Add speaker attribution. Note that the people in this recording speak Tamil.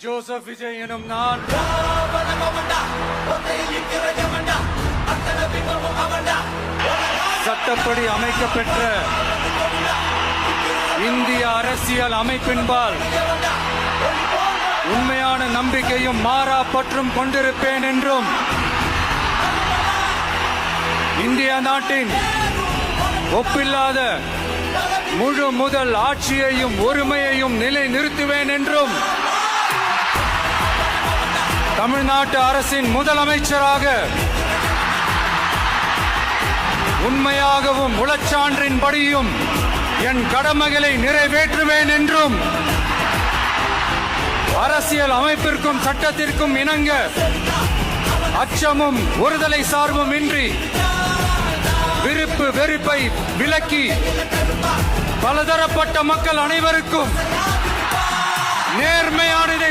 Speaker 1: ஜோசப் விஜய் எனும் நான் சட்டப்படி அமைக்கப்பெற்ற இந்திய அரசியல் அமைப்பின்பால் உண்மையான நம்பிக்கையும் மாறா பற்றும் கொண்டிருப்பேன் என்றும் இந்திய நாட்டின் ஒப்பில்லாத முழு முதல் ஆட்சியையும் ஒருமையையும் நிலை நிறுத்துவேன் என்றும் தமிழ்நாட்டு அரசின் முதலமைச்சராக உண்மையாகவும் உளச்சான்றின்படியும் என் கடமைகளை நிறைவேற்றுவேன் என்றும் அரசியல் அமைப்பிற்கும் சட்டத்திற்கும் இணங்க அச்சமும் ஒருதலை சார்பும் இன்றி விருப்பு வெறுப்பை விலக்கி பலதரப்பட்ட மக்கள் அனைவருக்கும் நேர்மையானதை